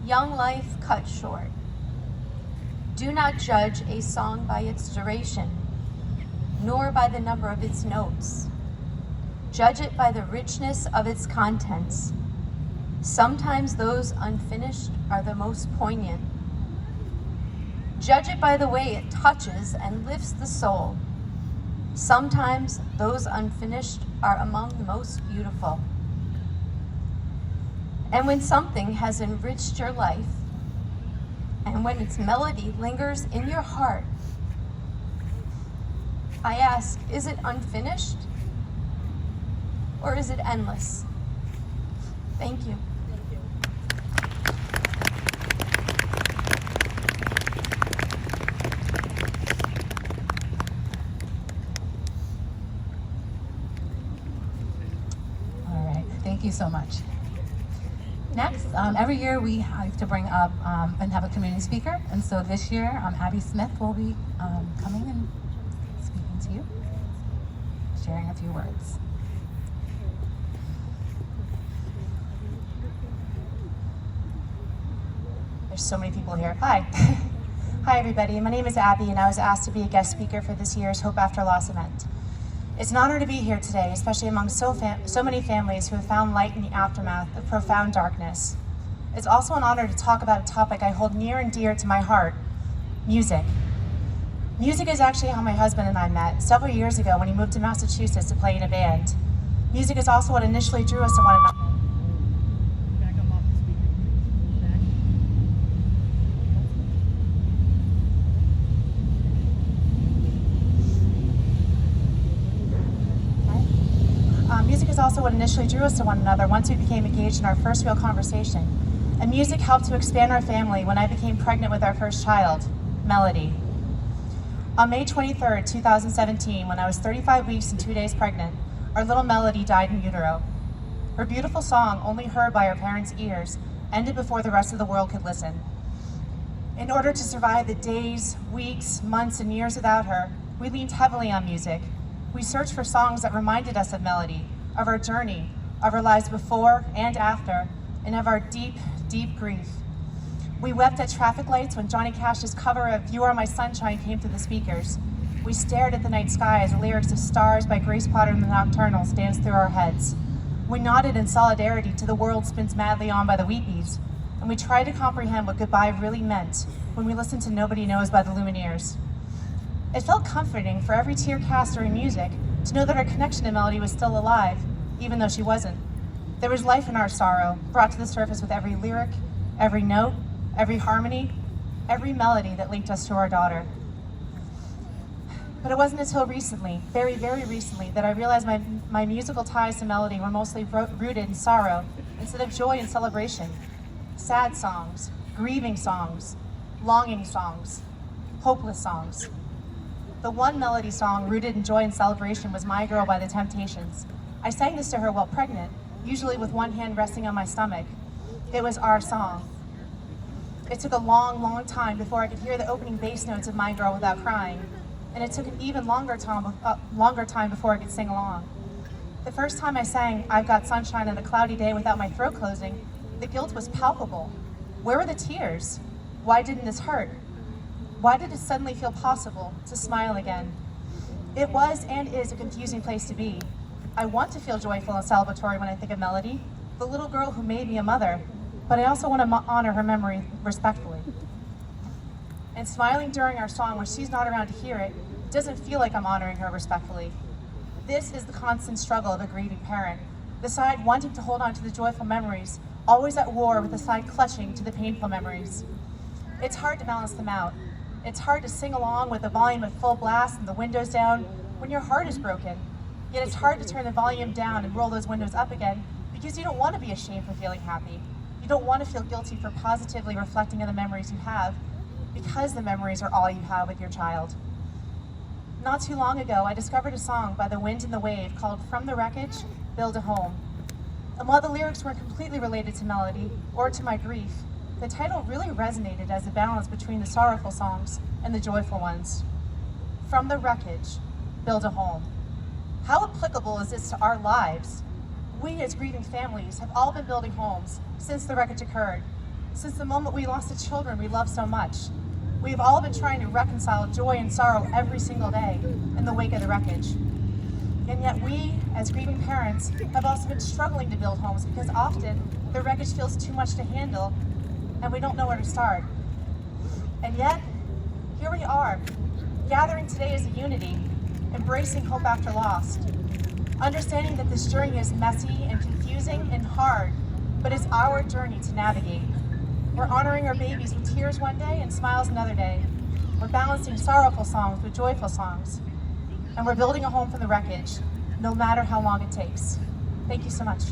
young life cut short. Do not judge a song by its duration, nor by the number of its notes. Judge it by the richness of its contents. Sometimes those unfinished are the most poignant. Judge it by the way it touches and lifts the soul. Sometimes those unfinished are among the most beautiful. And when something has enriched your life, and when its melody lingers in your heart, I ask, is it unfinished or is it endless? Thank you. Thank you so much. Next, every year we have to bring up and have a community speaker, and so this year Abby Smith will be coming and speaking to you, sharing a few words. There's so many people here. Hi. Hi everybody, my name is Abby and I was asked to be a guest speaker for this year's Hope After Loss event. It's an honor to be here today, especially among so many families who have found light in the aftermath of profound darkness. It's also an honor to talk about a topic I hold near and dear to my heart, music. Music is actually how my husband and I met several years ago when he moved to Massachusetts to play in a band. Music is also what initially drew us to one another. Music is also what initially drew us to one another once we became engaged in our first real conversation. And music helped to expand our family when I became pregnant with our first child, Melody. On May 23rd, 2017, when I was 35 weeks and 2 days pregnant, our little Melody died in utero. Her beautiful song, only heard by our parents' ears, ended before the rest of the world could listen. In order to survive the days, weeks, months, and years without her, we leaned heavily on music. We searched for songs that reminded us of Melody, of our journey, of our lives before and after, and of our deep, deep grief. We wept at traffic lights when Johnny Cash's cover of You Are My Sunshine came through the speakers. We stared at the night sky as the lyrics of Stars by Grace Potter and the Nocturnals danced through our heads. We nodded in solidarity to The World Spins Madly On by the Wheatbeats, and we tried to comprehend what goodbye really meant when we listened to Nobody Knows by the Lumineers. It felt comforting for every tear cast during music to know that our connection to Melody was still alive, even though she wasn't. There was life in our sorrow, brought to the surface with every lyric, every note, every harmony, every melody that linked us to our daughter. But it wasn't until recently, very, very recently, that I realized my musical ties to Melody were mostly rooted in sorrow instead of joy and celebration. Sad songs, grieving songs, longing songs, hopeless songs. The one Melody song rooted in joy and celebration was My Girl by the Temptations. I sang this to her while pregnant, usually with one hand resting on my stomach. It was our song. It took a long, long time before I could hear the opening bass notes of My Girl without crying, and it took an even longer time before I could sing along. The first time I sang I've Got Sunshine on a Cloudy Day without my throat closing, the guilt was palpable. Where were the tears? Why didn't this hurt? Why did it suddenly feel possible to smile again? It was and is a confusing place to be. I want to feel joyful and celebratory when I think of Melody, the little girl who made me a mother, but I also want to honor her memory respectfully. And smiling during our song when she's not around to hear it doesn't feel like I'm honoring her respectfully. This is the constant struggle of a grieving parent, the side wanting to hold on to the joyful memories, always at war with the side clutching to the painful memories. It's hard to balance them out. It's hard to sing along with the volume at full blast and the windows down when your heart is broken. Yet it's hard to turn the volume down and roll those windows up again because you don't want to be ashamed for feeling happy. You don't want to feel guilty for positively reflecting on the memories you have because the memories are all you have with your child. Not too long ago, I discovered a song by The Wind and the Wave called From the Wreckage, Build a Home. And while the lyrics weren't completely related to Melody or to my grief, the title really resonated as a balance between the sorrowful songs and the joyful ones. From the wreckage, build a home. How applicable is this to our lives? We as grieving families have all been building homes since the wreckage occurred. Since the moment we lost the children we love so much, we've all been trying to reconcile joy and sorrow every single day in the wake of the wreckage. And yet we, as grieving parents, have also been struggling to build homes because often the wreckage feels too much to handle and we don't know where to start. And yet, here we are, gathering today as a unity, embracing hope after loss, understanding that this journey is messy and confusing and hard, but it's our journey to navigate. We're honoring our babies with tears one day and smiles another day. We're balancing sorrowful songs with joyful songs. And we're building a home from the wreckage, no matter how long it takes. Thank you so much.